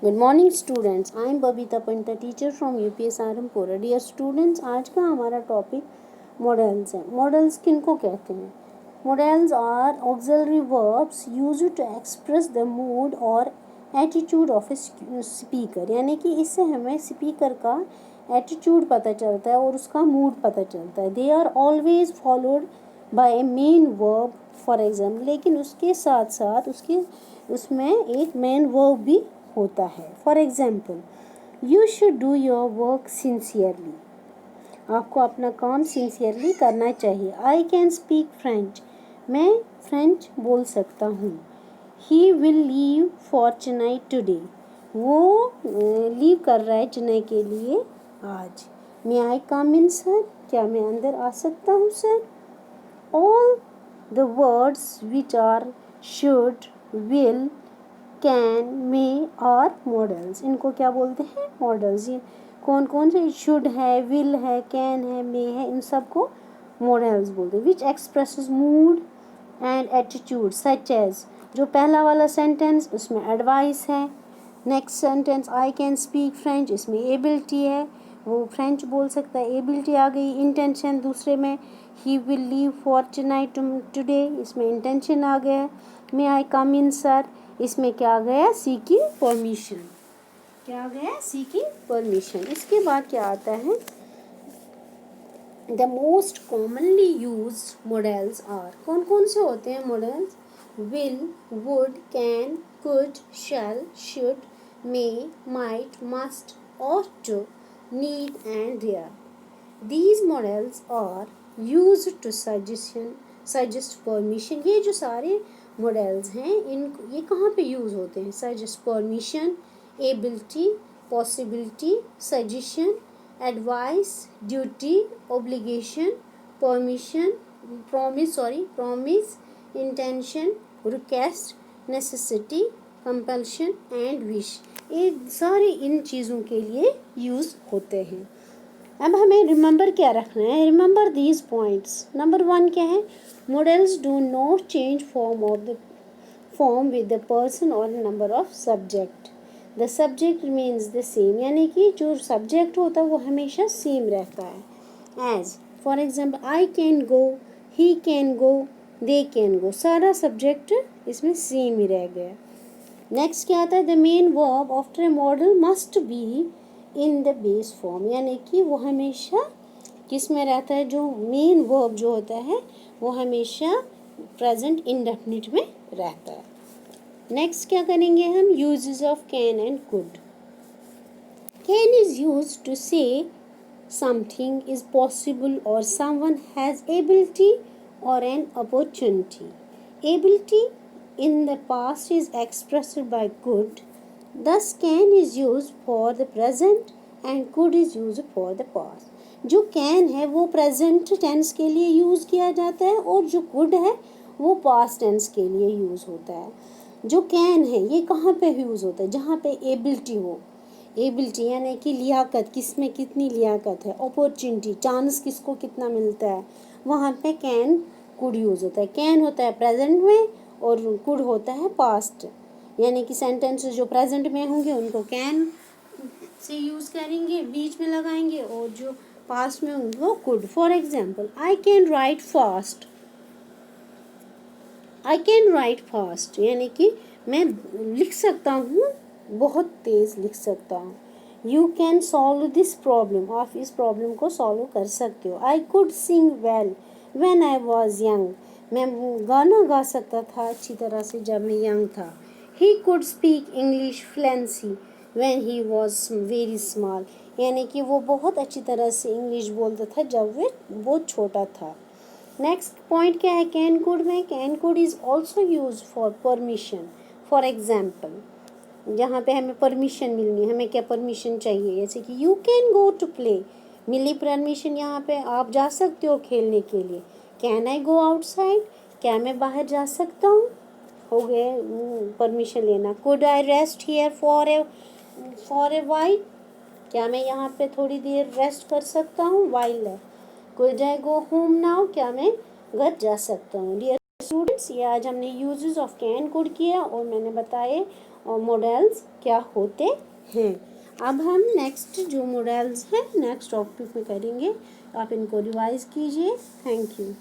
Good morning students, I am Babita Pandita, teacher from UPS Arampura. Dear students, आज का हमारा topic models है। मॉडल्स किनको कहते हैं? Modals are auxiliary verbs used to express the mood और एटीट्यूड ऑफ ए स्पीकर, यानी कि इससे हमें स्पीकर का एटीट्यूड पता चलता है और उसका मूड पता चलता है। They are always followed by a main verb for example, लेकिन उसके साथ साथ उसमें एक मेन वर्ब भी होता है। For example, you should do your work sincerely, आपको अपना काम सिंसियरली करना चाहिए। आई कैन स्पीक फ्रेंच, मैं फ्रेंच बोल सकता हूँ। He will leave for Chennai today, वो लीव कर रहा है चेन्नई के लिए आज। मे आई कम इन सर, क्या मैं अंदर आ सकता हूँ sir? All the words which are should, will, can, may और मॉडल्स, इनको क्या बोलते हैं? मॉडल्स। ये कौन कौन से? शुड है, विल है, कैन है, मे है, इन सबको मॉडल्स बोलते हैं। Which expresses mood and attitude such as, जो पहला वाला सेंटेंस उसमें एडवाइस है। Next sentence I can speak French, इसमें एबिलिटी है, वो फ्रेंच बोल सकता है, एबिलिटी आ गई। इंटेंशन दूसरे में, he will leave for Chennai today, इसमें इंटेंशन आ गया। मे आई कम इन सर, इसमें क्या आ गया? Seeking permission. क्या आ गया? Seeking permission. इसके बाद क्या आता है? The most commonly used modals are, कौन कौन से होते हैं modals? Will, would, can, could, shall, should, may, might, must, ought to, need and dare. These models are used to suggest permission. ये जो सारे मॉडल्स हैं, ये कहाँ पे यूज़ होते हैं? suggest permission, ability, possibility, suggestion, advice, duty, obligation, permission, promise, intention, request, necessity, compulsion and wish. ये सारे इन चीज़ों के लिए यूज़ होते हैं। अब हमें रिमेंबर क्या रखना है? Remember these points. नंबर 1 क्या है? Modals do not change form with the person और number of subject. The subject remains the same, यानी कि जो सब्जेक्ट होता है वो हमेशा सेम रहता है। As for example, I can go, he can go, they can go, सारा सब्जेक्ट इसमें सेम ही रह गया। नेक्स्ट क्या आता है? The main verb after a model must be in the base form, यानी कि वो हमेशा किस में रहता है? जो मेन वर्ब जो होता है वो हमेशा प्रेजेंट इंडेफिनिट में रहता है। नेक्स्ट क्या करेंगे हम? Uses of can and could. Can is used to say something is possible और someone has ability or an opportunity. Ability in the past is expressed by could. Thus, can is used for the present and could is used for the past. जो can है वो present tense के लिए use किया जाता है और जो could है वो past tense के लिए यूज़ होता है। जो can है ये कहाँ पे यूज़ होता है? जहाँ पे ability हो। एबिलिटी यानी कि लियाकत, किस में कितनी लियाकत है। अपॉर्चुनिटी, चांस किसको कितना मिलता है, वहाँ पे कैन कुड यूज़ होता है। कैन होता है प्रेजेंट में और कुड होता है पास्ट, यानी कि सेंटेंसेस जो प्रेजेंट में होंगे उनको कैन से यूज़ करेंगे, बीच में लगाएंगे, और जो पास्ट में होंगे वो could. For example, I can write fast, I can write fast यानी कि मैं लिख सकता हूँ, बहुत तेज़ लिख सकता हूँ। You can solve this problem, आप इस प्रॉब्लम को सॉल्व कर सकते हो। I could sing well when I was young, मैं गाना गा सकता था अच्छी तरह से जब मैं यंग था। He could speak English fluency when he was very small, यानी कि वो बहुत अच्छी तरह से इंग्लिश बोलता था जब वो बहुत छोटा था। नेक्स्ट पॉइंट क्या है? कैन कुड में, can could is also use for permission. For example, जहाँ पे हमें परमिशन मिलनी है, हमें क्या परमिशन चाहिए, जैसे कि you can go to play, मिली परमिशन, यहाँ पे आप जा सकते हो खेलने के लिए। कैन आई गो आउटसाइड, क्या मैं बाहर जा सकता हूँ, हो गए परमिशन लेना। Could I rest here for a while, क्या मैं यहाँ पे थोड़ी देर रेस्ट कर सकता हूँ, वाइल है। Could I go home now, क्या मैं घर जा सकता हूँ। डियर स्टूडेंट्स, ये आज हमने यूजेस ऑफ कैन कुड किया और मैंने बताए और मॉडल्स क्या होते हैं। अब हम नेक्स्ट जो मॉडल्स हैं नेक्स्ट टॉपिक में करेंगे, आप इनको रिवाइज कीजिए। Thank you.